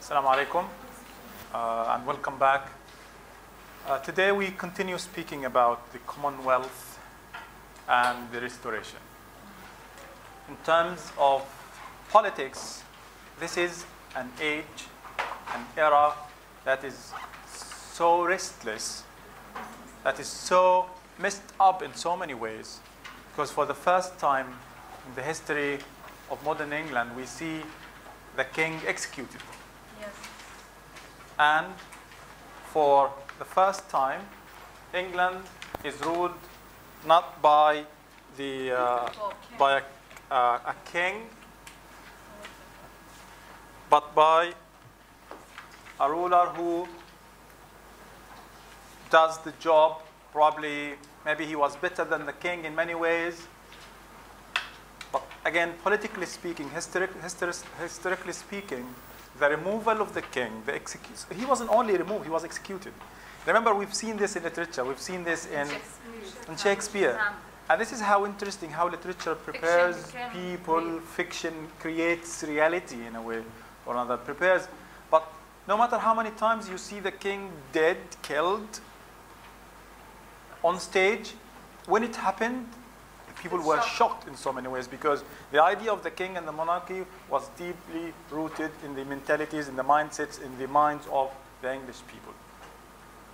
Assalamu alaikum and welcome back. Today we continue speaking about the Commonwealth and the restoration. In terms of politics, this is an age, an era that is so restless, that is so messed up in so many ways. Because for the first time in the history of modern England, we see the king executed. Yes. And for the first time, England is ruled not by a king, but by a ruler who does the job. Probably, maybe he was better than the king in many ways. But again, politically speaking, historically speaking, the removal of the king, he wasn't only removed, he was executed. Remember, we've seen this in literature, we've seen this in Shakespeare. And this is how interesting how literature prepares people, fiction creates reality in a way or another, prepares. But no matter how many times you see the king dead, killed, on stage, when it happened, people were shocked in so many ways because the idea of the king and the monarchy was deeply rooted in the mentalities, in the mindsets, in the minds of the English people.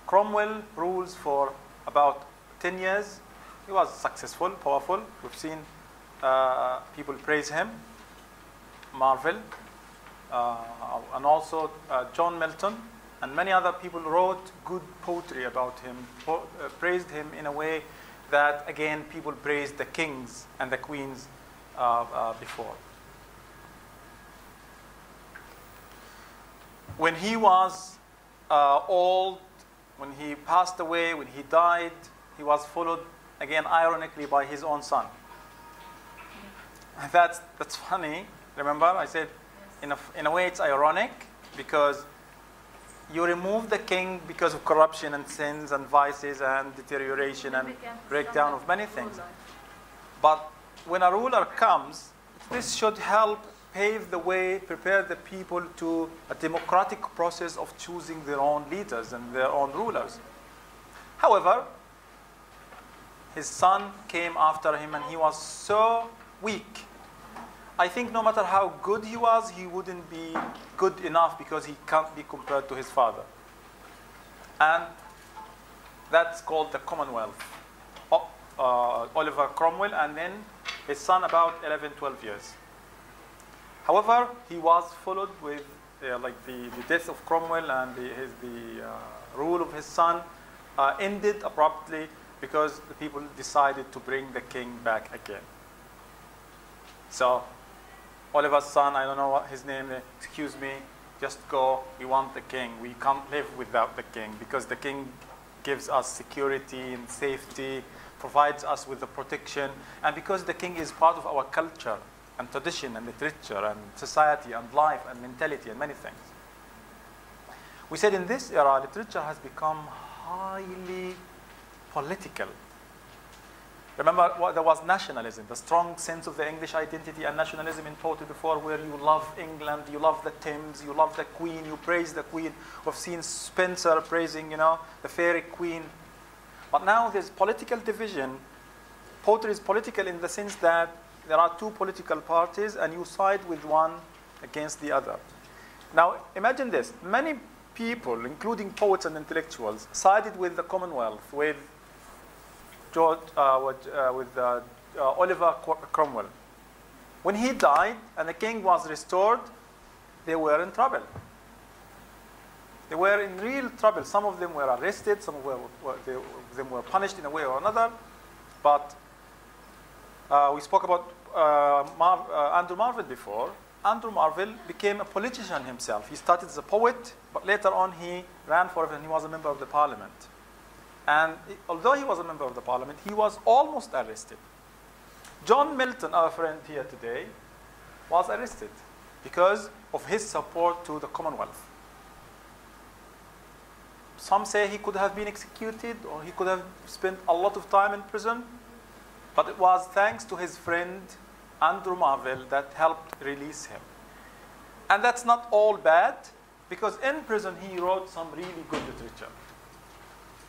Cromwell rules for about 10 years. He was successful, powerful. We've seen people praise him. Marvel, and also John Milton, and many other people wrote good poetry about him, praised him in a way that, again, people praised the kings and the queens before. When he was old, when he passed away, when he died, he was followed, again, ironically, by his own son. That's funny. Remember, I said, in a way, it's ironic because you remove the king because of corruption and sins and vices and deterioration and breakdown of many things. But when a ruler comes, this should help pave the way, prepare the people to a democratic process of choosing their own leaders and their own rulers. However, his son came after him and he was so weak. I think no matter how good he was, he wouldn't be good enough because he can't be compared to his father. And that's called the Commonwealth. Oliver Cromwell, and then his son about 11, 12 years. However, he was followed with the death of Cromwell and the rule of his son ended abruptly because the people decided to bring the king back again. So Oliver's son, I don't know what his name is, excuse me, just go, we want the king. We can't live without the king because the king gives us security and safety, provides us with the protection, and because the king is part of our culture and tradition and literature and society and life and mentality and many things. We said in this era, literature has become highly political. Remember, there was nationalism, the strong sense of the English identity and nationalism in poetry before, where you love England, you love the Thames, you love the Queen, you praise the Queen. We've seen Spencer praising, the fairy queen. But now there's political division. Poetry is political in the sense that there are two political parties and you side with one against the other. Now, imagine this. Many people, including poets and intellectuals, sided with the Commonwealth, with Oliver Cromwell. When he died and the king was restored, they were in trouble. They were in real trouble. Some of them were arrested, some of them were punished in a way or another. But we spoke about Andrew Marvell before. Andrew Marvell became a politician himself. He started as a poet, but later on he ran for it and he was a member of the parliament. And although he was a member of the parliament, he was almost arrested. John Milton, our friend here today, was arrested because of his support to the Commonwealth. Some say he could have been executed or he could have spent a lot of time in prison, but it was thanks to his friend Andrew Marvell that helped release him. And that's not all bad. Because in prison, he wrote some really good literature.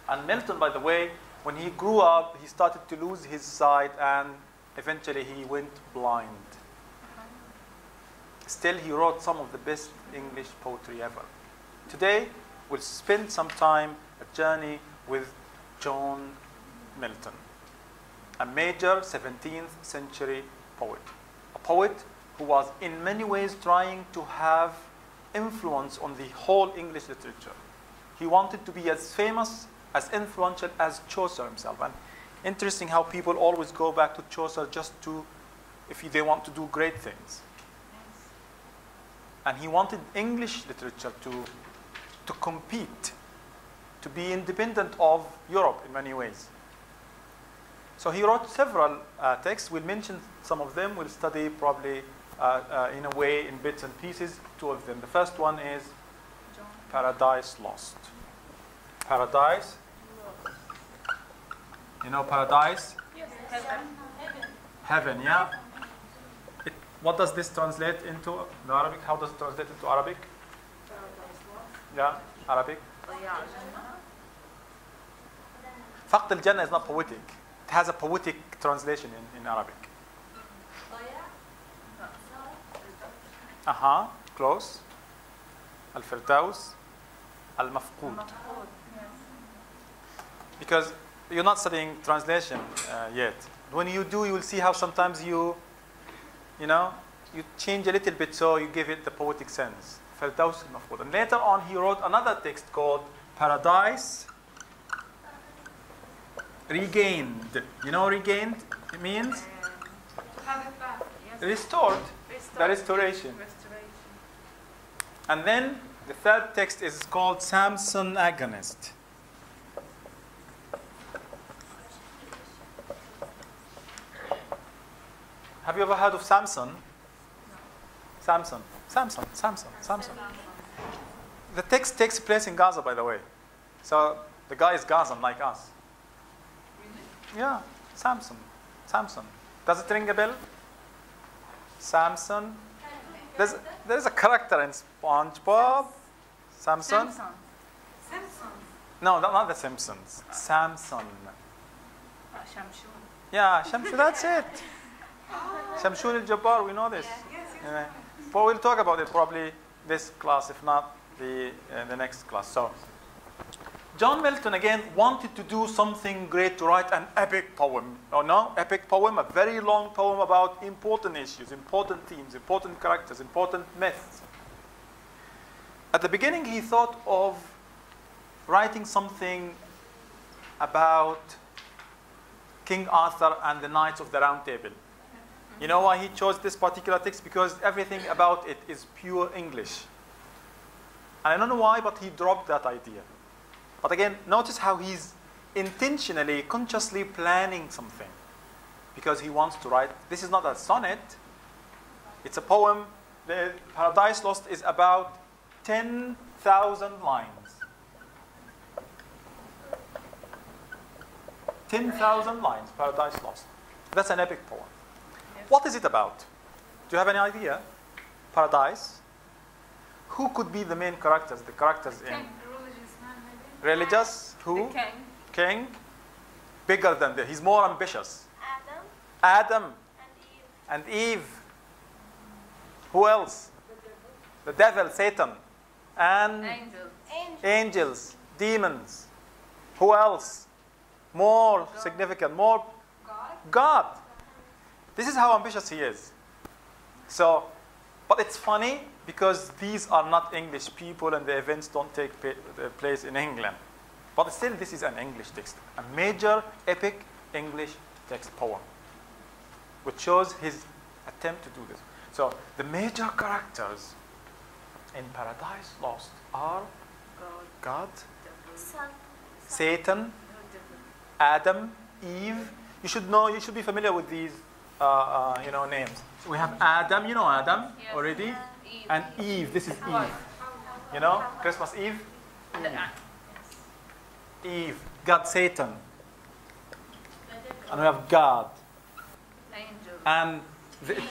And Milton, by the way, when he grew up, he started to lose his sight and eventually he went blind. Still, he wrote some of the best English poetry ever. Today, we'll spend some time, a journey with John Milton, a major 17th century poet. A poet who was in many ways trying to have influence on the whole English literature. He wanted to be as famous, as influential as Chaucer himself. And interesting how people always go back to Chaucer just to, if they want to do great things. And he wanted English literature to compete, to be independent of Europe in many ways. So he wrote several texts. We'll mention some of them. We'll study probably in a way in bits and pieces, two of them. The first one is Paradise Lost. Paradise. You know Paradise? Yes. Heaven. Heaven, yeah. What does this translate into in Arabic? How does it translate into Arabic? Yeah, Arabic. فقد الجنة is not poetic. It has a poetic translation in Arabic. Close. Al-Firdaus. Al-Mafqud. Because you're not studying translation yet. When you do, you will see how sometimes you change a little bit so you give it the poetic sense. Firdaus al-Mafqud. And later on, he wrote another text called Paradise Regained. You know regained? It means? Have it back. Yes. Restored. The restoration. And then the third text is called Samson Agonist. Have you ever heard of Samson? No. Samson. The text takes place in Gaza, by the way. So the guy is Gazan like us. Really? Yeah, Samson. Does it ring a bell? Samson. There's a character in SpongeBob. Samson. No, not the Simpsons. Samson. Shamshun. Yeah, Shamshun, that's it. Shamshun al-Jabbar, we know this. Yes. But we'll talk about it probably this class, if not the next class. So, John Milton, again, wanted to do something great, to write an epic poem. Epic poem, a very long poem about important issues, important themes, important characters, important myths. At the beginning, he thought of writing something about King Arthur and the Knights of the Round Table. You know why he chose this particular text? Because everything about it is pure English. And I don't know why, but he dropped that idea. But again, notice how he's intentionally, consciously planning something. Because he wants to write, this is not a sonnet, it's a poem. The Paradise Lost is about 10,000 lines. 10,000 lines, Paradise Lost. That's an epic poem. Yes. What is it about? Do you have any idea? Paradise. Who could be the main characters? The characters in religious. Who? The king. Bigger than that. He's more ambitious. Adam. And Eve. Who else? The devil, Satan. And angels. Demons. Who else? More significant. More God. This is how ambitious he is. So, but it's funny because these are not English people and the events don't take place in England. But still, this is an English text, a major epic English text poem, which shows his attempt to do this. So, the major characters in Paradise Lost are God, Satan, Adam, Eve. You should know. You should be familiar with these, names. So we have Adam. You know Adam already, and Eve. This is Eve. You know, Christmas Eve. Eve. God, Satan, and we have God. And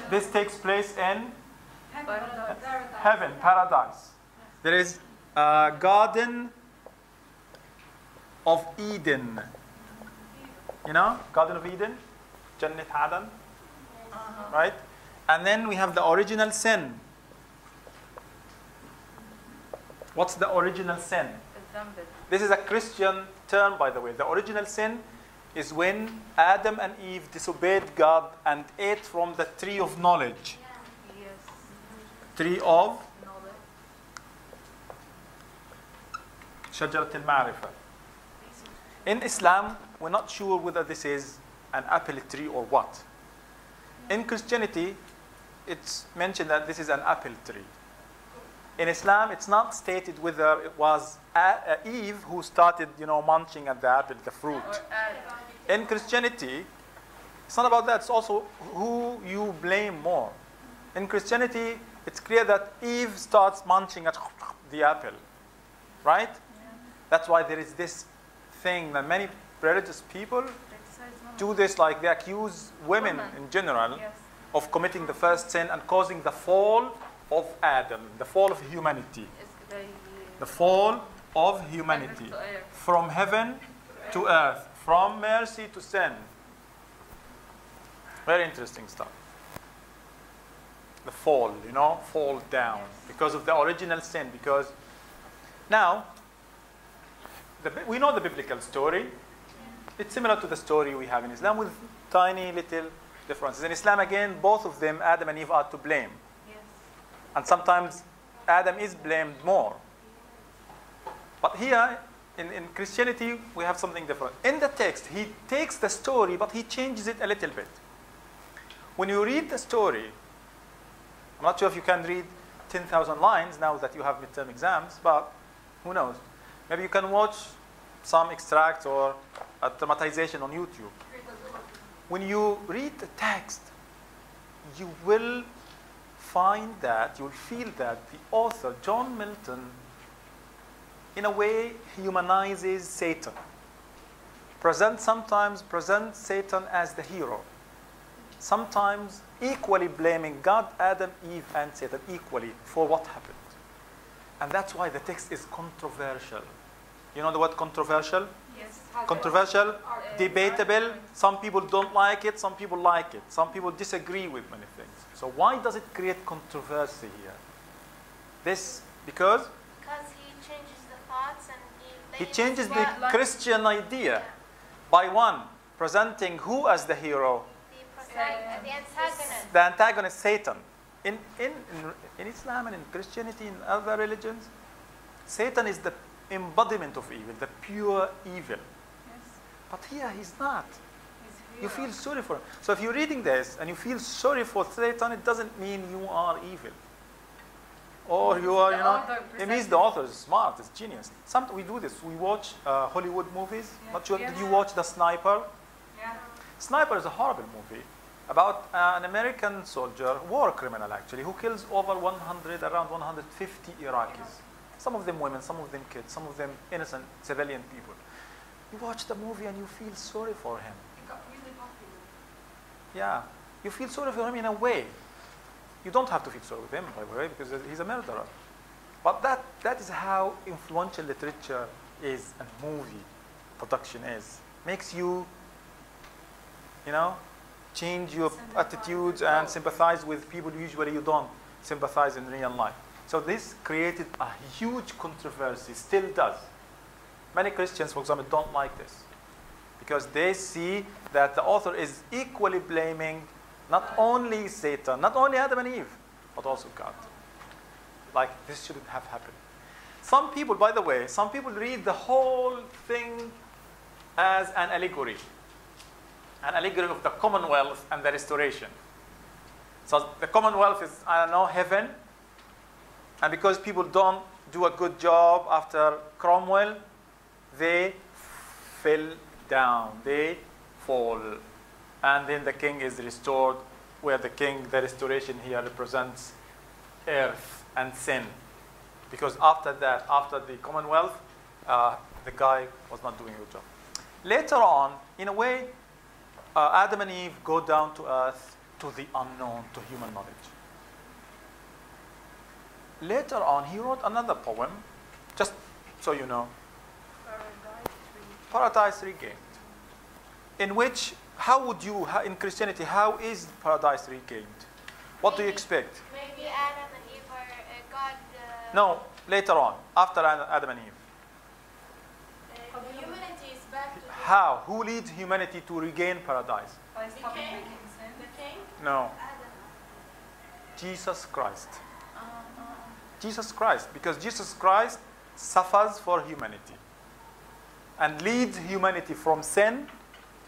this takes place in heaven, paradise. There is a Garden of Eden. You know, Garden of Eden, Jannat Adan, right? And then we have the original sin. What's the original sin? This is a Christian term, by the way. The original sin is when Adam and Eve disobeyed God and ate from the tree of knowledge. Yes. Tree of Knowledge. Shajarat al-Ma'rifah. In Islam, we're not sure whether this is an apple tree or what. In Christianity, it's mentioned that this is an apple tree. In Islam, it's not stated whether it was Eve who started, munching at the apple, the fruit. In Christianity, it's not about that. It's also who you blame more. In Christianity, it's clear that Eve starts munching at the apple, right? That's why there is this thing that many religious people do this, like they accuse women in general of committing the first sin and causing the fall of Adam, the fall of humanity. The fall of humanity. From heaven to earth. From mercy to sin. Very interesting stuff. The fall, fall down. Because of the original sin. Because now, we know the biblical story. It's similar to the story we have in Islam with tiny little differences. In Islam, again, both of them, Adam and Eve, are to blame. And sometimes Adam is blamed more. But here, in Christianity, we have something different. In the text, he takes the story, but he changes it a little bit. When you read the story, I'm not sure if you can read 10,000 lines now that you have midterm exams, but who knows? Maybe you can watch some extracts or a dramatization on YouTube. When you read the text, you will find that, you will feel that the author, John Milton, in a way humanizes Satan. Sometimes presents Satan as the hero. Sometimes equally blaming God, Adam, Eve, and Satan equally for what happened. And that's why the text is controversial. You know the word controversial? Yes. Controversial, debatable. Some people don't like it, some people like it. Some people disagree with many things. So why does it create controversy here? Because he changes the thoughts and he changes the Christian idea by one, presenting who as the hero? the antagonist. The antagonist, Satan. In Islam and in Christianity and other religions, Satan is the embodiment of evil, the pure evil. Yes. But here he's not. You feel sorry for him. So if you're reading this and you feel sorry for Satan, it doesn't mean you are evil. Or you are, it means the author is smart, is genius. We do this. We watch Hollywood movies. Not sure, did you watch The Sniper? Yeah. Sniper is a horrible movie about an American soldier, war criminal actually, who kills over around 150 Iraqis. Some of them women, some of them kids, some of them innocent civilian people. You watch the movie and you feel sorry for him. It got really popular. Yeah, you feel sorry for him in a way. You don't have to feel sorry with him, by the way, because he's a murderer. But that is how influential literature is and movie production is. Makes you, change your attitudes and sympathize with people usually you don't sympathize in real life. So this created a huge controversy, still does. Many Christians, for example, don't like this because they see that the author is equally blaming not only Satan, not only Adam and Eve, but also God. Like, this shouldn't have happened. Some people, by the way, read the whole thing as an allegory of the Commonwealth and the restoration. So the Commonwealth is, heaven. And because people don't do a good job after Cromwell, they fell down, they fall. And then the king is restored, where the restoration here represents earth and sin. Because after that, after the Commonwealth, the guy was not doing a good job. Later on, in a way, Adam and Eve go down to earth, to the unknown, to human knowledge. later on, he wrote another poem, just so you know, Paradise Regained, in which, in Christianity, how is paradise regained? What do you expect? Maybe Adam and Eve are God. No, later on, after Adam and Eve. Humanity is back to How? Who leads humanity to regain paradise? by stopping making sin. The king? No, Adam. Jesus Christ. Jesus Christ, because Jesus Christ suffers for humanity and leads humanity from sin,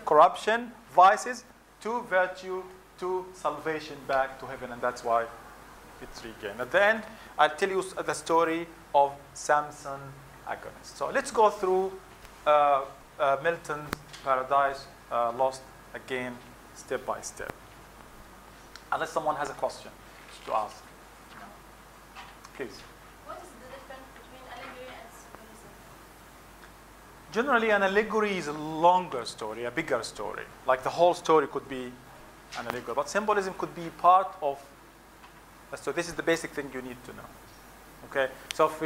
corruption, vices, to virtue, to salvation, back to heaven, and that's why it's regained. At the end, I'll tell you the story of Samson Agonist. So let's go through Milton's Paradise Lost again, step by step. Unless someone has a question to ask. Please. What is the difference between allegory and symbolism? Generally, an allegory is a longer story, a bigger story. Like the whole story could be an allegory, but symbolism could be part of. So this is the basic thing you need to know. Okay. So if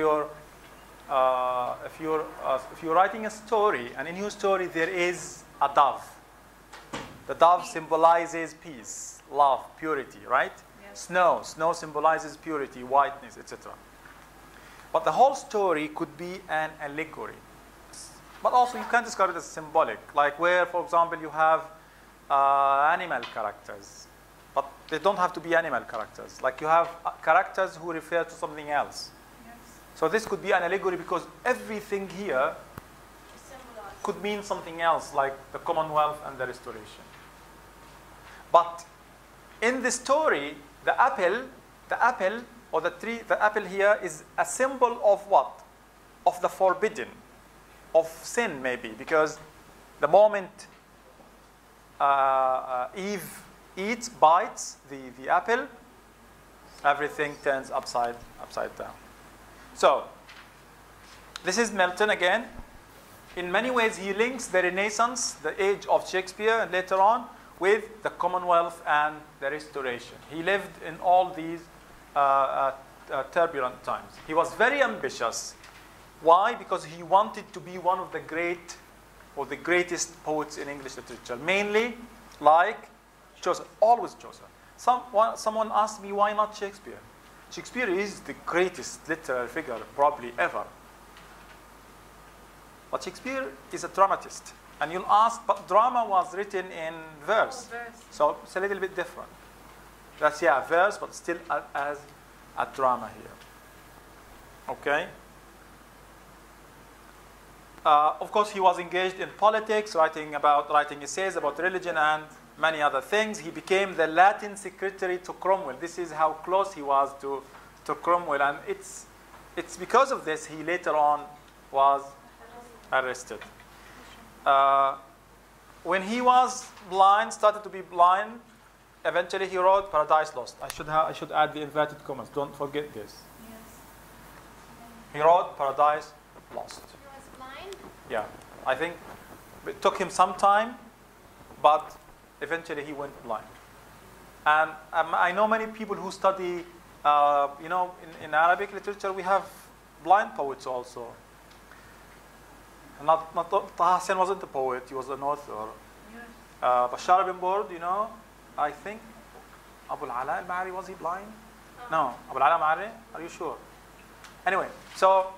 you're writing a story, and in your story there is a dove. The dove symbolizes peace, love, purity, right? Yes. Snow symbolizes purity, whiteness, etc. But the whole story could be an allegory. But also you can discard it as symbolic, like where, for example, you have animal characters, but they don't have to be animal characters. Like you have characters who refer to something else. Yes. So this could be an allegory because everything here Symbolize. could mean something else, like the Commonwealth and the Restoration. But in the story, the apple or the tree, the apple here is a symbol of what? Of the forbidden, of sin maybe, because the moment Eve bites the apple, everything turns upside down. So this is Milton again. In many ways, he links the Renaissance, the age of Shakespeare, and later on with the Commonwealth and the Restoration. He lived in all these turbulent times. He was very ambitious. Why? Because he wanted to be one of the great or the greatest poets in English literature, mainly like Chaucer, always Chaucer. Someone asked me, why not Shakespeare? Shakespeare is the greatest literary figure probably ever. But Shakespeare is a dramatist. And you'll ask, but drama was written in verse. So it's a little bit different. That's, verse, but still as a drama here. Okay? Of course, he was engaged in politics, writing essays about religion and many other things. He became the Latin secretary to Cromwell. This is how close he was to Cromwell. And it's because of this he later on was arrested. When he was blind, started to be blind, eventually he wrote Paradise Lost. I should add the inverted commas. Don't forget this. Yes. He wrote Paradise Lost. He was blind. Yeah, I think it took him some time, but eventually he went blind. And I know many people who study, in Arabic literature we have blind poets also. Not Taha Hussein wasn't a poet, he was an author. Yes. Bashar bin Board, I think Abu al-Ala al-Ma'ari, was he blind? No, Abu al-Ala al-Ma'ari, are you sure? Anyway, so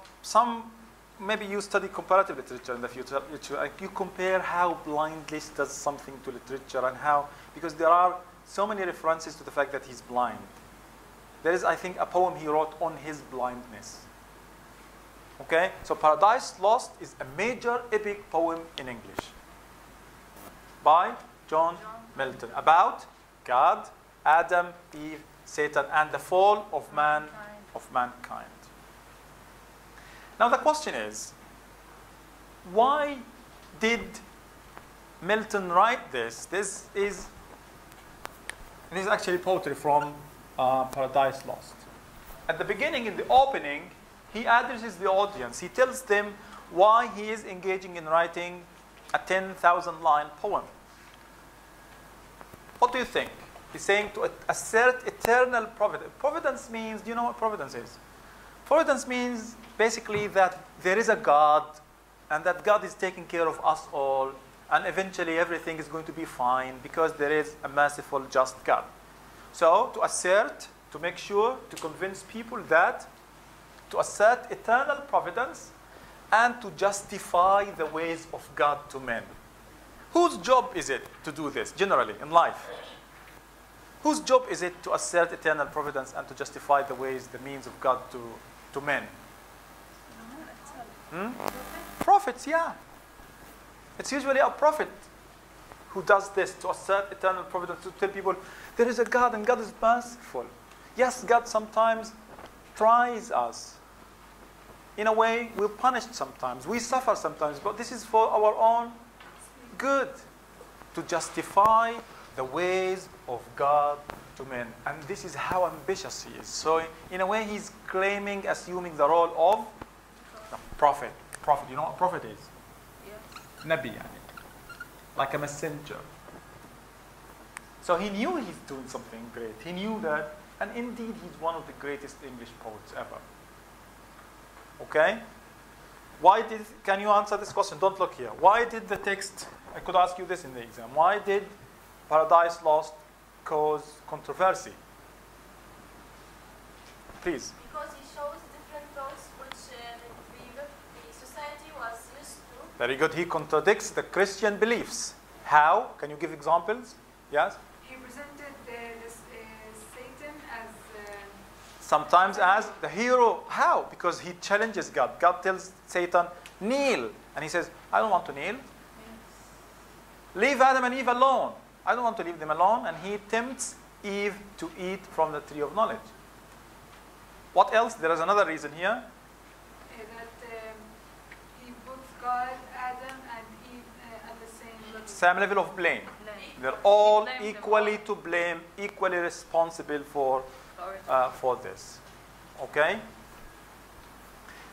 maybe you study comparative literature in the future, you compare how blindness does something to literature and how, because there are so many references to the fact that he's blind. There is, I think, a poem he wrote on his blindness. Okay, so Paradise Lost is a major epic poem in English by John Milton about God, Adam, Eve, Satan, and the fall of mankind. Now the question is, why did Milton write this? This is actually poetry from Paradise Lost. At the beginning, in the opening, he addresses the audience. He tells them why he is engaging in writing a 10,000-line poem. What do you think? He's saying to assert eternal providence. Providence means, do you know what providence is? Providence means basically that there is a God, and that God is taking care of us all, and eventually everything is going to be fine because there is a merciful, just God. So to assert, to make sure, to convince people that, to assert eternal providence and to justify the ways of God to men. Whose job is it to do this, generally, in life? Whose job is it to assert eternal providence and to justify the ways, the means of God to men? Prophets, yeah. It's usually a prophet who does this, to assert eternal providence, to tell people there is a God and God is merciful. Yes, God sometimes tries us. In a way, we're punished sometimes. We suffer sometimes, but this is for our own good, to justify the ways of God to men. And this is how ambitious he is. So in a way, he's claiming, assuming the role of the prophet. Prophet, you know what a prophet is? Yes. Nabi, like a messenger. So he knew he's doing something great. He knew that, and indeed he's one of the greatest English poets ever. Okay? Can you answer this question? Don't look here. Why did the text, I could ask you this in the exam, why did Paradise Lost cause controversy? Please. Because he shows different thoughts which the society was used to. Very good. He contradicts the Christian beliefs. How? Can you give examples? Yes? He presented Satan as... Sometimes as the hero. How? Because he challenges God. God tells Satan, kneel. And he says, I don't want to kneel. Leave Adam and Eve alone. I don't want to leave them alone. And he tempts Eve to eat from the tree of knowledge. What else? There is another reason here. That he puts God, Adam, and Eve at the same level. Same level of blame. They're all equally to blame, equally responsible for this. Okay?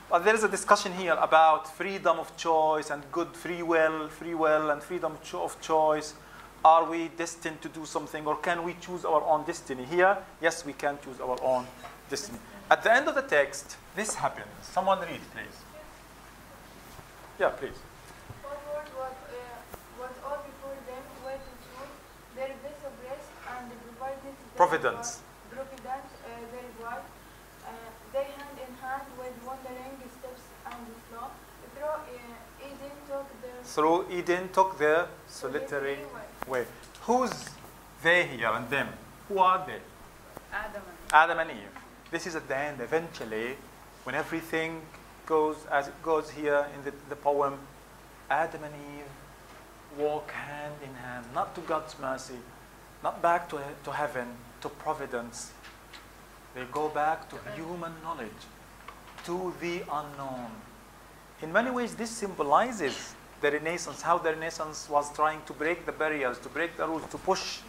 But there is a discussion here about freedom of choice and good free will and freedom of choice. Are we destined to do something, or can we choose our own destiny? Here, yes, we can choose our own destiny. At the end of the text, this happens. Someone read, please. Yeah, please. Forward was all before them were to choose their best of rest and provided Providence. their reward. They hand in hand with wandering steps and slow. Through Eden took their solitary way. Who's they here and them? Who are they? Adam and Eve. This is at the end, eventually, when everything goes as it goes here in the poem. Adam and Eve walk hand in hand, not to God's mercy, not back to heaven, to providence. They go back to human knowledge, to the unknown. In many ways, this symbolizes the Renaissance, how the Renaissance was trying to break the barriers, to break the rules, to push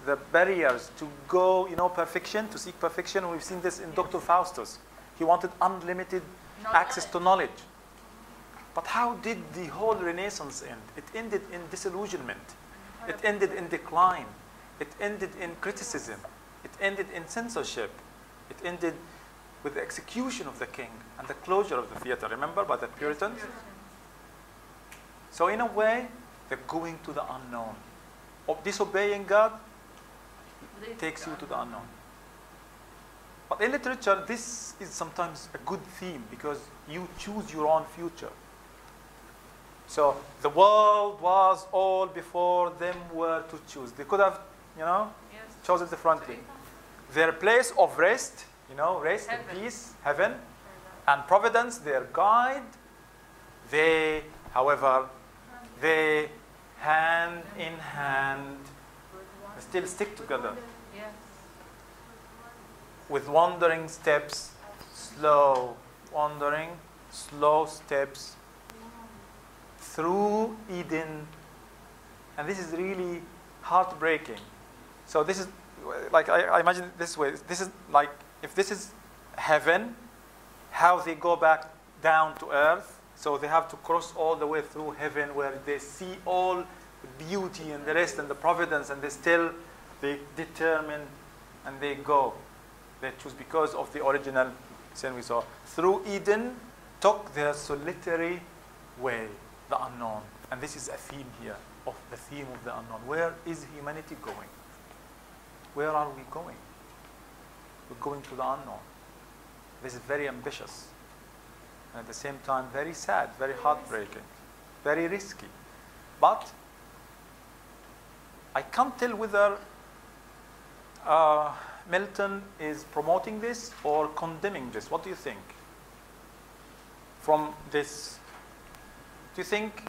the barriers, to go, perfection, to seek perfection. We've seen this in Dr. Faustus. He wanted unlimited access to knowledge. But how did the whole Renaissance end? It ended in disillusionment. It ended in decline. It ended in criticism. It ended in censorship. It ended with the execution of the king and the closure of the theater, remember, by the Puritans? So in a way, they're going to the unknown. Disobeying God takes you to the unknown. But in literature, this is sometimes a good theme because you choose your own future. So the world was all before them were to choose. They could have, chosen differently. Their place of rest, rest and peace, heaven, and providence, their guide. They, however, hand in hand, still stick together. With wandering steps, slow steps through Eden. And this is really heartbreaking. So this is, like, I imagine it this way. This is like, if this is heaven, how they go back down to earth. So they have to cross all the way through heaven where they see all the beauty and the rest and the providence, and they determine and they go. They choose because of the original sin we saw, through Eden, took their solitary way, the unknown. And this is a theme here, of the theme of the unknown. Where is humanity going? Where are we going? We're going to the unknown. This is very ambitious. And at the same time, very sad, very heartbreaking, very risky. But I can't tell whether Milton is promoting this or condemning this. What do you think? From this, do you think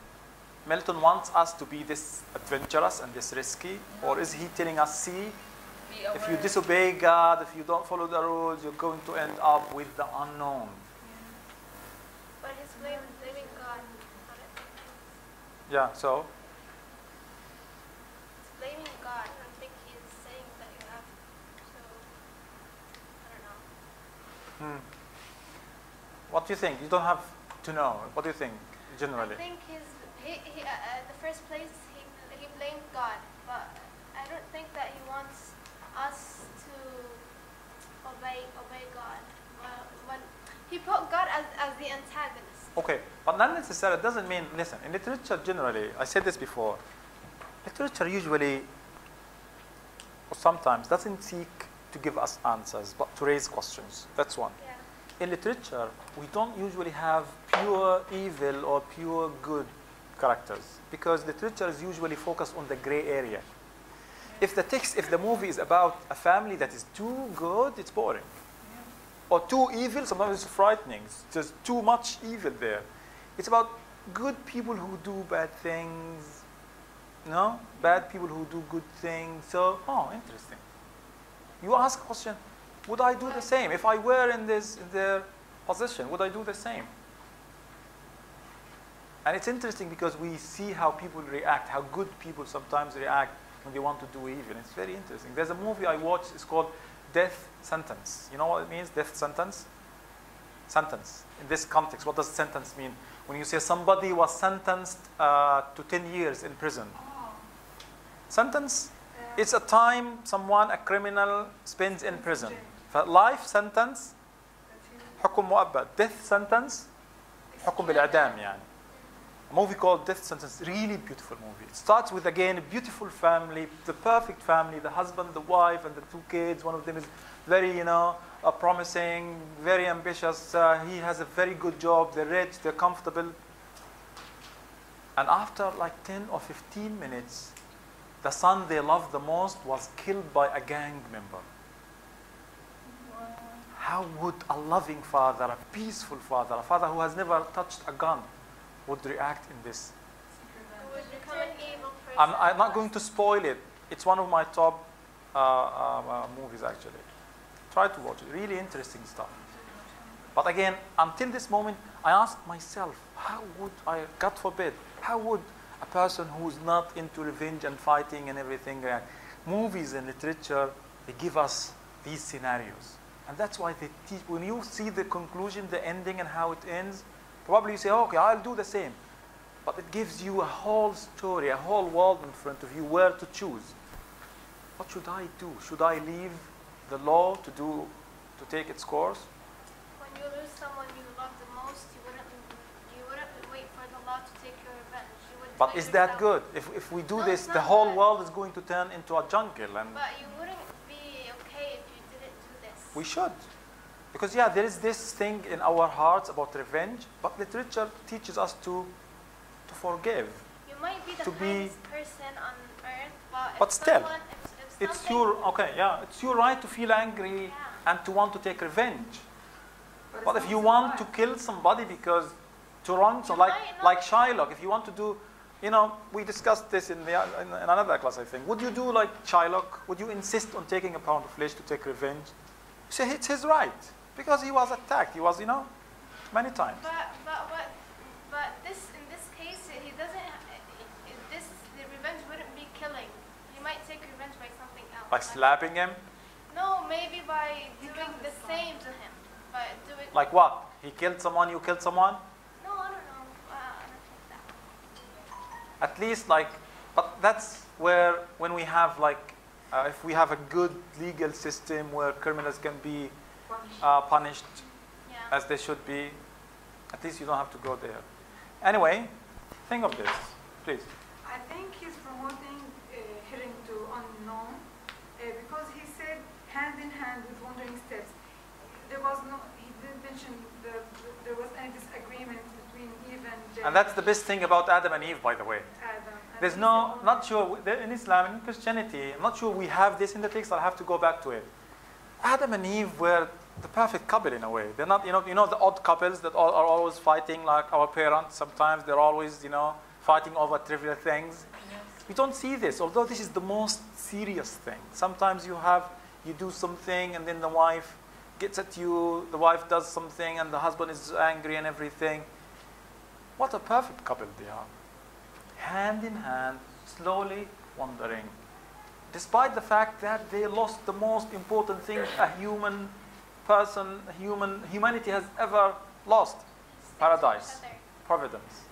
Milton wants us to be this adventurous and this risky? Or is he telling us, see, if you disobey God, if you don't follow the rules, you're going to end up with the unknown? But he's blaming God. Yeah, so? It's blaming God. I don't think he's saying that you have to, I don't know. What do you think? You don't have to know. What do you think, generally? I think the first place, he blamed God. But I don't think that he wants us to obey God. When he put God as the antagonist. Okay, but not necessarily. It doesn't mean, listen, in literature generally, I said this before, literature usually, or sometimes, doesn't seek to give us answers, but to raise questions. That's one. Yeah. In literature, we don't usually have pure evil or pure good characters, because literature is usually focused on the gray area. If the movie is about a family that is too good, it's boring. Or too evil, sometimes it's frightening. There's too much evil there. It's about good people who do bad things, no? Bad people who do good things. So, oh, interesting. You ask a question, would I do the same? If I were in their position, would I do the same? And it's interesting because we see how people react, how good people sometimes react when they want to do evil. It's very interesting. There's a movie I watched, it's called Death Sentence. You know what it means, death sentence? Sentence. In this context, what does sentence mean? When you say somebody was sentenced to 10 years in prison. Sentence, it's a time a criminal spends in prison. Life sentence, حكم مؤبد. Death sentence, حكم بالإعدام يعني. A movie called Death Sentence, really beautiful movie. It starts with, again, a beautiful family, the perfect family, the husband, the wife, and the two kids. One of them is very, promising, very ambitious. He has a very good job. They're rich, they're comfortable. And after like 10 or 15 minutes, the son they loved the most was killed by a gang member. How would a loving father, a peaceful father, a father who has never touched a gun, would react in this? Who would become an evil person. I'm not going to spoil it. It's one of my top movies, actually. Try to watch it. Really interesting stuff. But again, until this moment, I asked myself, how would I, God forbid, how would a person who's not into revenge and fighting and everything react? Movies and literature, they give us these scenarios. And that's why they teach, when you see the conclusion, the ending and how it ends, probably you say, okay, I'll do the same. But it gives you a whole story, a whole world in front of you where to choose. What should I do? Should I leave the law to take its course? When you lose someone you love the most, you wouldn't wait for the law to take your revenge. You would But is that good? If we do No, this, it's the not whole good. world is going to turn into a jungle. And But you wouldn't be okay if you didn't do this. we should. Because, yeah, there is this thing in our hearts about revenge, but literature teaches us to forgive. You might be the to be- kindest person on earth, but, But if still, someone, if It's something- it's your right to feel angry Yeah. and to want to take revenge. But But it's if not you want to survive. kill somebody because to run, so You like might not- like Shylock, if you want to do, we discussed this in another class, I think. Would you do like Shylock? Would you insist on taking a pound of flesh to take revenge? You say it's his right because he was attacked. He was, many times. But in this case, he doesn't. The revenge wouldn't be killing. He might take revenge by something else. By slapping him, No, maybe by doing the same to him. But do it. like what? He killed someone, you killed someone. No, I don't know. I don't think that. At least but that's where when we have if we have a good legal system where criminals can be punished as they should be, at least you don't have to go there. Anyway, think of this, please. I think he's promoting heading to unknown because he said hand in hand with wandering steps. There was no, he didn't mention there was any disagreement between Eve and Jacob. And that's the best thing about Adam and Eve, by the way. Adam. There's no, not sure, in Islam, in Christianity, I'm not sure we have this in the text, I'll have to go back to it. Adam and Eve were the perfect couple in a way. They're not, you know the odd couples that are always fighting, like our parents, sometimes they're always, fighting over trivial things. Yes. We don't see this, although this is the most serious thing. Sometimes you do something and then the wife gets at you, the wife does something and the husband is angry and everything. What a perfect couple they are. Hand in hand, slowly wandering. Despite the fact that they lost the most important thing humanity has ever lost. Paradise, providence,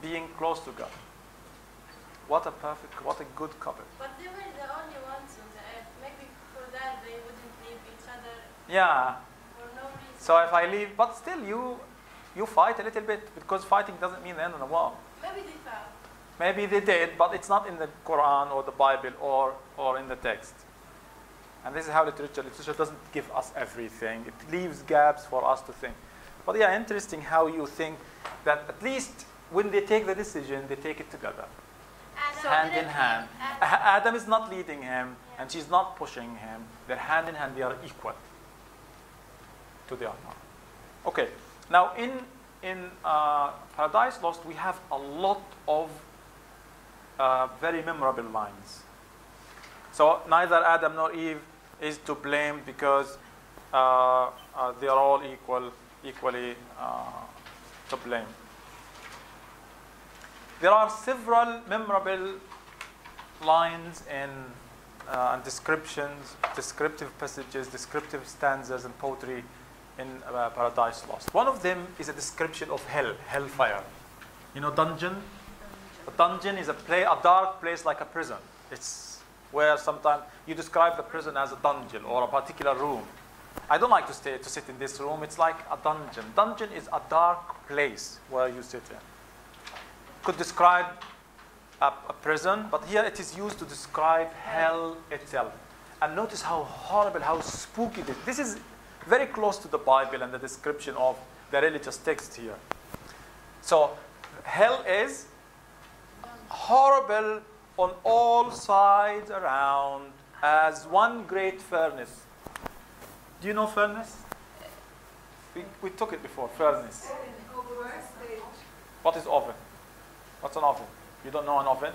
being close to God. What a good couple. But they were the only ones on the earth. Maybe for that they wouldn't leave each other Yeah. for no reason. So if I leave, but still you fight a little bit, because fighting doesn't mean the end of the world. Maybe they fell. Maybe they did, but it's not in the Quran or the Bible or in the text. And this is how literature doesn't give us everything. It leaves gaps for us to think. But yeah, interesting how you think that at least when they take the decision, they take it together. Hand in hand. Adam is not leading him, and she's not pushing him. They're hand in hand, they are equal to the other. Okay, now in Paradise Lost, we have a lot of very memorable lines. So neither Adam nor Eve is to blame because they are all equally to blame. There are several memorable lines and descriptions, descriptive passages, descriptive stanzas and poetry in Paradise Lost. One of them is a description of hellfire. You know, dungeon? A dungeon is a dark place like a prison. It's where sometimes you describe the prison as a dungeon or a particular room. I don't like to sit in this room. It's like a dungeon. Dungeon is a dark place where you sit in. Could describe a prison, but here it is used to describe hell itself. And notice how horrible, how spooky it is. This is very close to the Bible and the description of the religious text here. So hell is horrible on all sides around as one great furnace. Do you know furnace? We took it before, furnace. What is oven? What's an oven? You don't know an oven?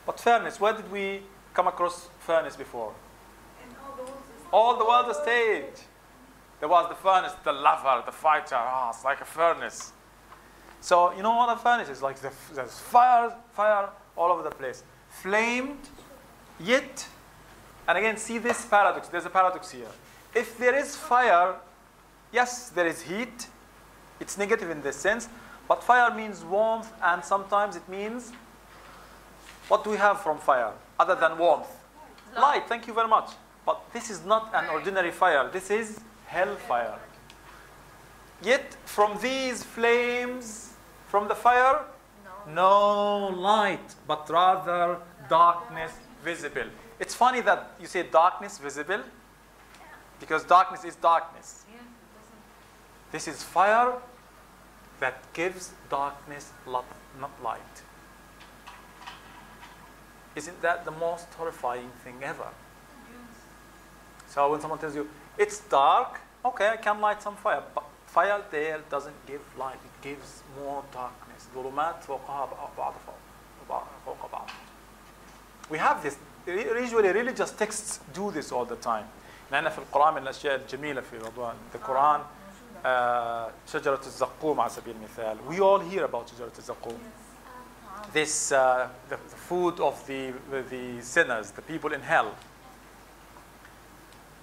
But furnace, where did we come across furnace before? All the world stage. There was the furnace, the lover, the fighter. It's like a furnace. So you know what a furnace is? Like there's fire all over the place. Flamed, yet, and again, see this paradox. There's a paradox here. If there is fire, yes, there is heat. It's negative in this sense. But fire means warmth, and sometimes it means, what do we have from fire other than warmth? Light, thank you very much. But this is not an ordinary fire. This is hellfire. Yet from these flames, from the fire, no light, but rather darkness visible. It's funny that you say darkness visible, because darkness is darkness. This is fire that gives darkness, not light. Isn't that the most horrifying thing ever? So when someone tells you, it's dark, okay, I can light some fire, but fire there doesn't give light, it gives more darkness. We have this, usually religious texts do this all the time. لأن في القرآن من الأشياء الجميلة في موضوع the Quran شجرة الزقوم على سبيل المثال. We all hear about شجرة الزقوم. This the food of the sinners, the people in hell.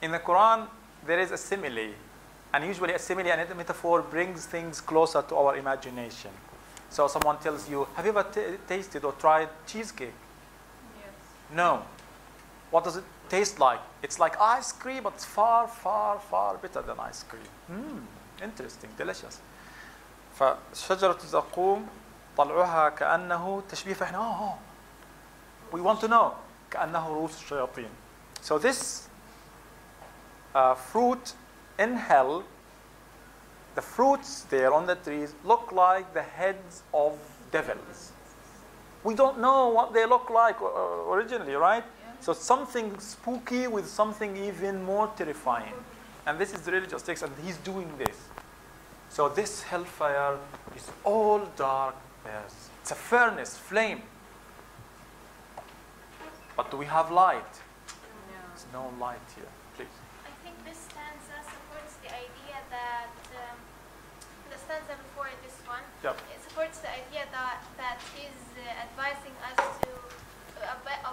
In the Quran, there is a simile, and usually a simile and a metaphor brings things closer to our imagination. So someone tells you, have you ever tasted or tried cheesecake? Yes. No. What does it taste like? It's like ice cream, but it's far, far, far better than ice cream. Interesting, delicious. فشجرة الزقوم طلعها كأنه تشبيه فإحنا we want to know كأنه رؤوس الشياطين. So this fruit in hell, the fruits there on the trees look like the heads of devils. We don't know what they look like originally, right? So something spooky with something even more terrifying. And this is the religious text, and he's doing this. So this hellfire is all dark. It's a furnace, flame. But do we have light? No. There's no light here. Please. I think this stanza supports the idea that the stanza before this one. Yep. It supports the idea that he's advising us to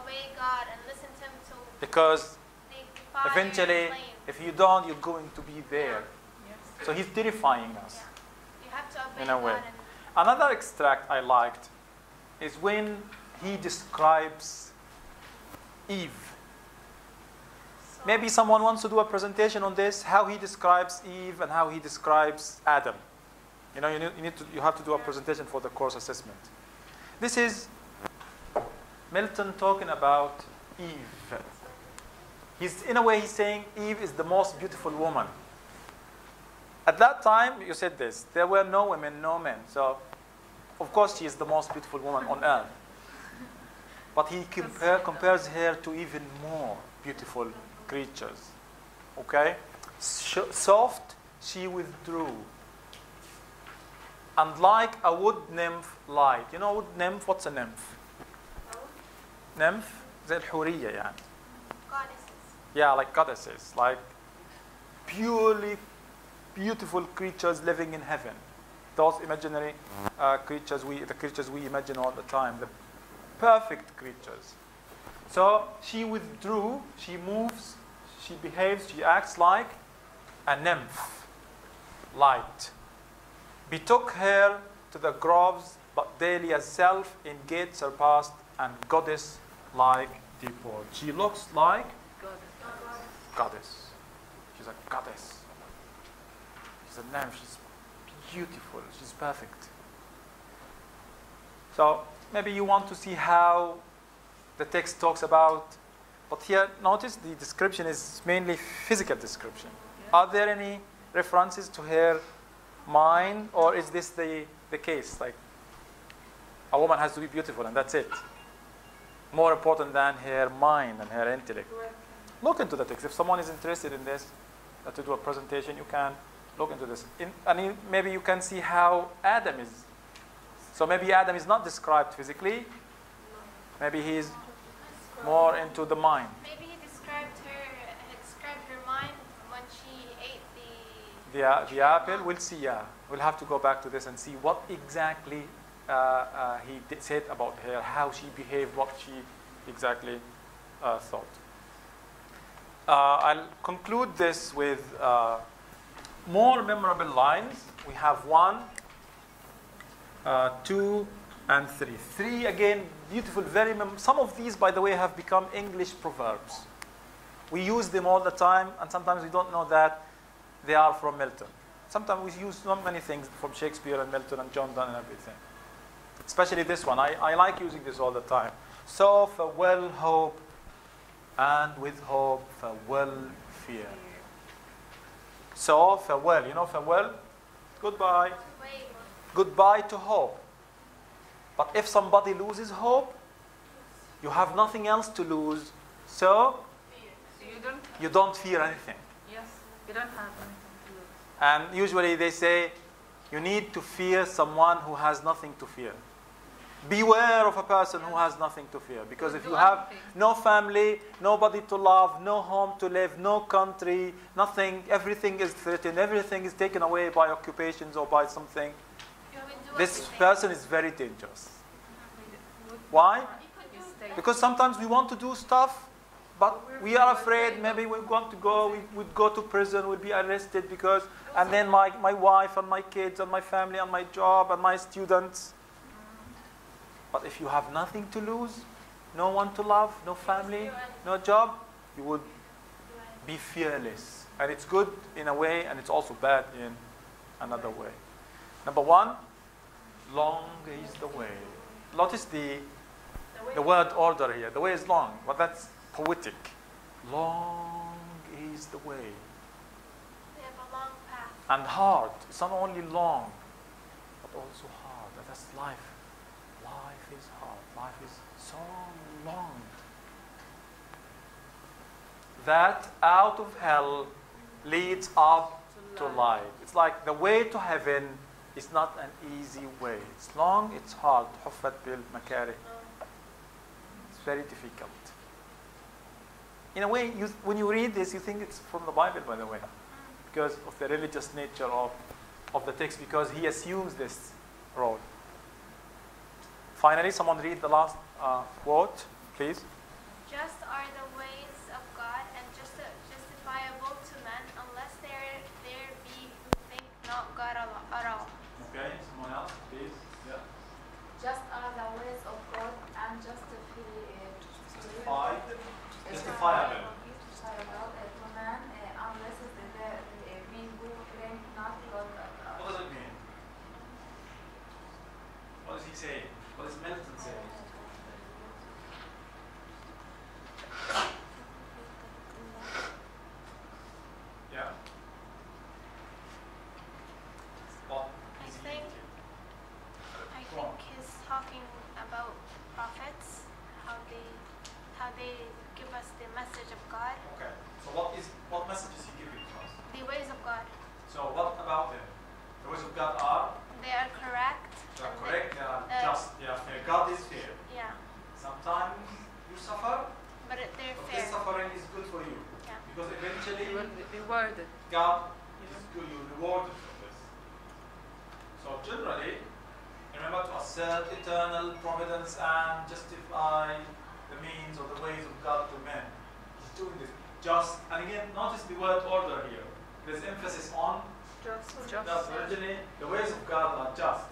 obey God and listen to Him to Because the fire eventually, and flame. if you don't, you're going to be there. Yes. So he's terrifying us. Yeah. You have to obey In a way. God. And Another extract I liked is when he describes Eve. so Maybe someone wants to do a presentation on this, how he describes Eve and how he describes Adam. You know, you have to do a presentation for the course assessment. This is Milton talking about Eve. In a way, he's saying Eve is the most beautiful woman. At that time, you said this, there were no women, no men. So, of course, she is the most beautiful woman on earth. But he compares her to even more beautiful creatures. Okay? Soft, she withdrew. And like a wood nymph light. You know wood nymph? What's a nymph? Nymph? زي الحورية يعني. goddesses. Yeah, like goddesses. Like purely beautiful creatures living in heaven. Those imaginary creatures, the creatures we imagine all the time. The perfect creatures. So she withdrew, she moves, she behaves, she acts like a nymph, light. Betook her to the groves, but daily as self in gate surpassed, and goddess like deport. She looks like goddess. She's a goddess. She's a nymph. She's beautiful. She's perfect. So maybe you want to see how the text talks about, but here notice the description is mainly physical description. Are there any references to her mind, or is this the case? Like a woman has to be beautiful and that's it. More important than her mind and her intellect. Look into the text. If someone is interested in this, to do a presentation, you can look into this. Maybe you can see how Adam is. So maybe Adam is not described physically. Maybe he's more into the mind. Maybe he described her mind when she ate The apple. We'll see. Yeah, we'll have to go back to this and see what exactly he said about her, how she behaved, what she exactly thought. I'll conclude this with more memorable lines. We have 1, 2, and 3. 3 again, beautiful, very. Some of these, by the way, have become English proverbs. We use them all the time, and sometimes we don't know that they are from Milton. Sometimes we use so many things from Shakespeare and Milton and John Donne and everything. Especially this one. I like using this all the time. So farewell hope, and with hope farewell fear. So farewell, you know farewell? Goodbye. Goodbye to hope. But if somebody loses hope, you have nothing else to lose. So you don't fear anything. Yes, you don't have anything to lose. And usually they say you need to fear someone who has nothing to fear. Beware of a person who has nothing to fear. Because if you have no family, nobody to love, no home to live, no country, nothing, everything is threatened, everything is taken away by occupations or by something, this person is very dangerous. Why? Because sometimes we want to do stuff, but we are afraid maybe we want to go, we would go to prison, we'd be arrested because, and then my wife and my kids and my family and my job and my students. But if you have nothing to lose, no one to love, no family, no job, you would be fearless. And it's good in a way, and it's also bad in another way. Number one, long is the way. Notice the word order here. The way is long, but that's poetic. Long is the way. They have a long path. And hard. It's not only long, but also hard. That's life. Life is hard. Life is so long. That out of hell leads up to life. It's like the way to heaven is not an easy way. It's long, it's hard. حفت بالمكاره. It's very difficult. In a way, when you read this, you think it's from the Bible, by the way, because of the religious nature of the text, because he assumes this role. Finally, someone read the last quote, please. Just are the ways of God, and justifiable to men, unless there be who think not God at all. Okay, someone else, please. Yeah. Just are the ways of God and justifiable to man, unless there be who think not God at all. What does it mean? What does he say? What does Milton say? Yeah. What is he think he's talking about prophets, how they give us the message of God, Okay. So what message is he giving to us? the ways of God. So what about them? The ways of God are? They are correct. They are and correct, they are uh, just, they are fair. God is fair. Yeah, Sometimes you suffer, but they're but fair. this suffering is good for you. Yeah. Because eventually You will be rewarded. God is good, you rewarded for this. So generally, remember to assert eternal providence and justify the means or the ways of God to men. He's doing this. Just, and again, notice the word order here. There's emphasis on Just. just. Originally, the ways of God are just.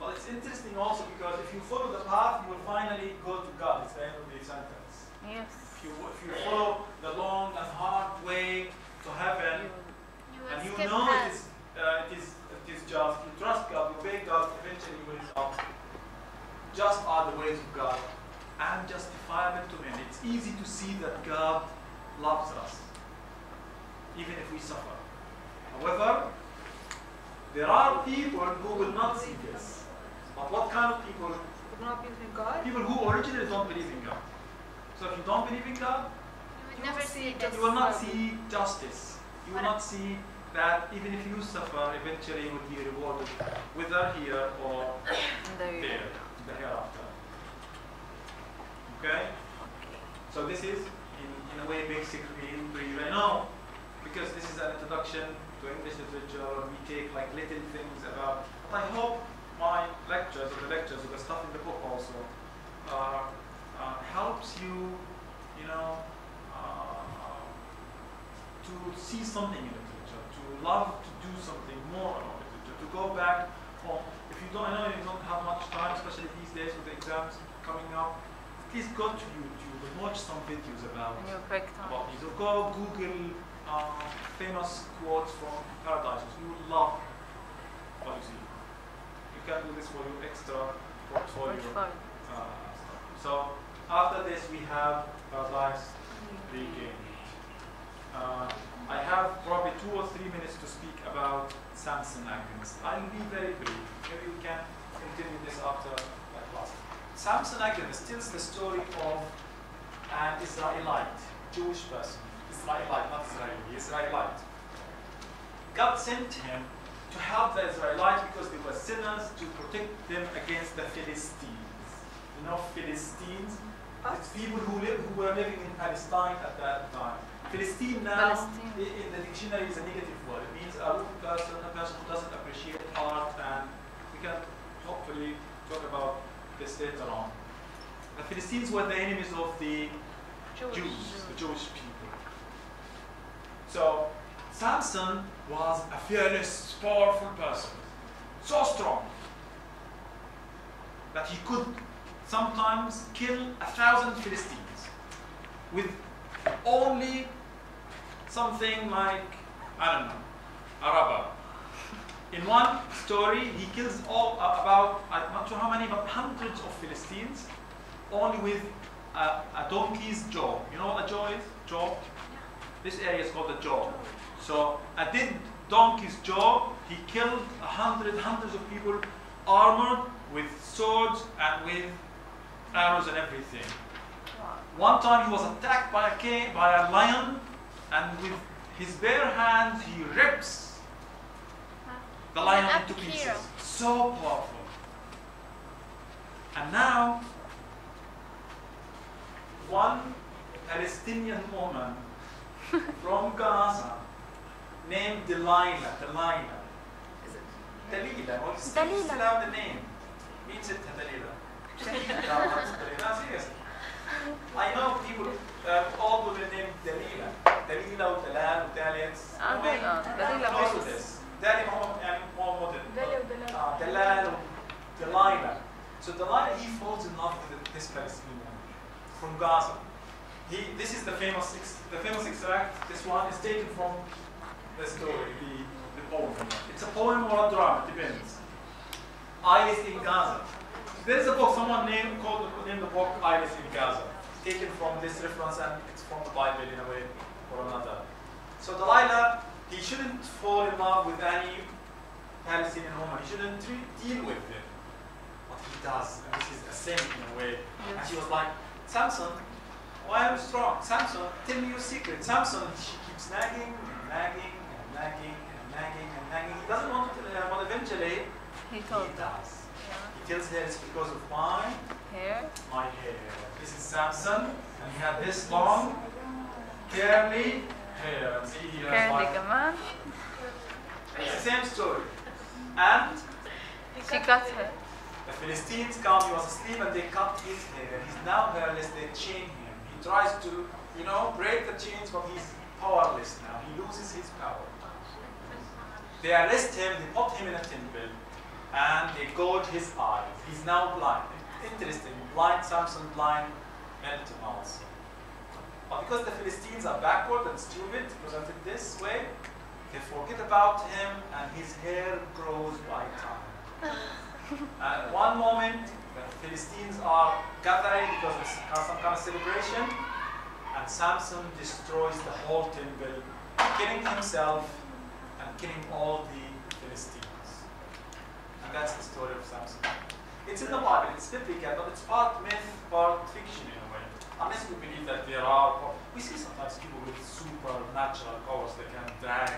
But it's interesting also because if you follow the path, you will finally go to God. It's the end of the sentence. Yes. If you follow the long and hard way to heaven, You will and you skip know past. it is just, you trust God, you obey God, eventually you will result. Just are the ways of God and justifiable to men. It's easy to see that God loves us, even if we suffer. However, there are people who will not see this. But what kind of people? Would not believe in God. People who originally don't believe in God. So if you don't believe in God, You would never see this. you will not see justice. You will not see that even if you suffer, eventually you will be rewarded, whether here or there, in the hereafter. Okay? So this is, in a way, basically brief. I know, because this is an introduction to English literature, we take like little things about, but I hope my lectures, or the lectures, or the stuff in the book also, helps you, to see something in literature, to love to do something more about literature, to go back home. If you don't, I know you don't have much time, especially these days with the exams coming up, please go to YouTube and watch some videos about these. Or go Google famous quotes from Paradises. You will love what you see. You can do this for your extra portfolio. So after this we have Paradise Regained. I have probably 2 or 3 minutes to speak about Samson Agonist. I'll be very brief. Maybe we can continue this after my class. Samson Agonist tells the story of an Israelite, Jewish person. Israelite, not Israeli, Israelite. God sent him to help the Israelites because they were sinners, to protect them against the Philistines. You know Philistines? It's people who were living in Palestine at that time. Philistine now, in the dictionary, is a negative word. It means a person who doesn't appreciate art, and we can hopefully talk about this later on. The Philistines were the enemies of the Jews, the Jewish people. So Samson was a fearless, powerful person, so strong. that he could sometimes kill 1,000 Philistines with only something like, I don't know, a rubber. In one story, he kills about, I'm not sure how many, but hundreds of Philistines only with a donkey's jaw. You know what a jaw is? Jaw? This area is called a jaw. So a dead donkey's jaw, he killed hundreds of people armored with swords and with arrows and everything. One time he was attacked by a lion, and with his bare hands he rips the lion into pieces. So powerful. And now, one Palestinian woman from Gaza named Delilah. Dalila. Still have the name. Means it Dalila. No, seriously. I know people, all women named Dalila. Dalila or Dalal or Dalits. Dalila knows this. Dalila more modern. Dalal or Delilah. So Delilah, he falls in love with this Palestinian woman from Gaza. This is the famous extract. This one is taken from the story, the poem. It's a poem or a drama, it depends. Iris in Gaza. There is a book, someone named the book Iris in Gaza, taken from this reference, and it's from the Bible in a way or another. So Delilah, he shouldn't fall in love with any Palestinian woman. He shouldn't deal with it. But he does, and this is a sin in a way. And she was like, Samson, why are you strong? Samson, tell me your secret. Samson, she keeps nagging and nagging and nagging and nagging and nagging. He doesn't want to tell her, but eventually he does. He tells her it's because of my hair. This is Samson, and he had this long, curly hair. See, he has like, it's the same story. And She cut her. the Philistines come, he was asleep, and they cut his hair. He's now hairless, they chain him. He tries to, break the chains, but he's powerless now. He loses his power. They arrest him, they put him in a temple, and they gouge his eyes. He's now blind. Interesting. Blind Samson, blind Milton also. But because the Philistines are backward and stupid, presented this way, they forget about him, and his hair grows by time. At one moment, the Philistines are gathering because it's some kind of celebration, and Samson destroys the whole temple, killing himself and killing all the Philistines. And that's the story of Samson. It's in the Bible, it's biblical, but it's part myth, part fiction in a way. Unless we believe that there are, we see sometimes people with supernatural powers that can drag,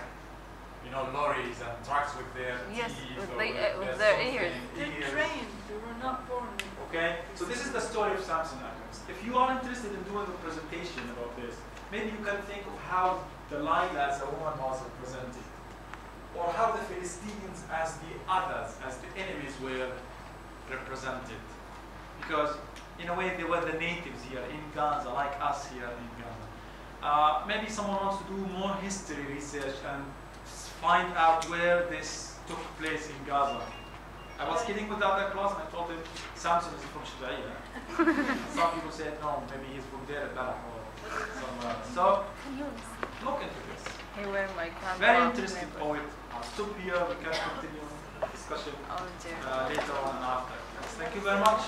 lorries and trucks with their teeth, with their ears. They're trained, they were not born. Okay, so this is the story of Samson Agonist. If you are interested in doing a presentation about this, maybe you can think of how Delilah as a woman was represented, or how the Philistines as the others, as the enemies were represented. Because in a way they were the natives here in Gaza, like us here in Gaza. Maybe someone wants to do more history research and find out where this took place in Gaza. I was kidding with the other class, and I told him Samson is from Shujaiya. Some people said no, maybe he's from there, or somewhere. So look into this. Hey, where my camera? Very interesting poet. I'll stop here. We can continue discussion Oh dear. later on and after. Thank you very much.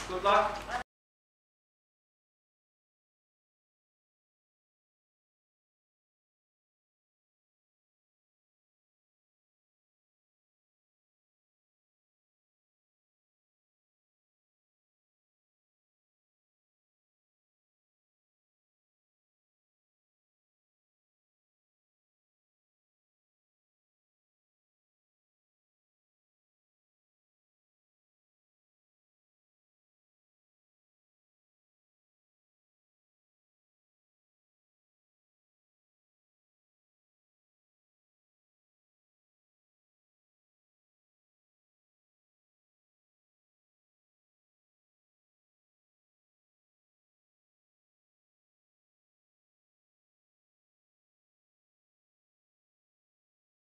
Good luck.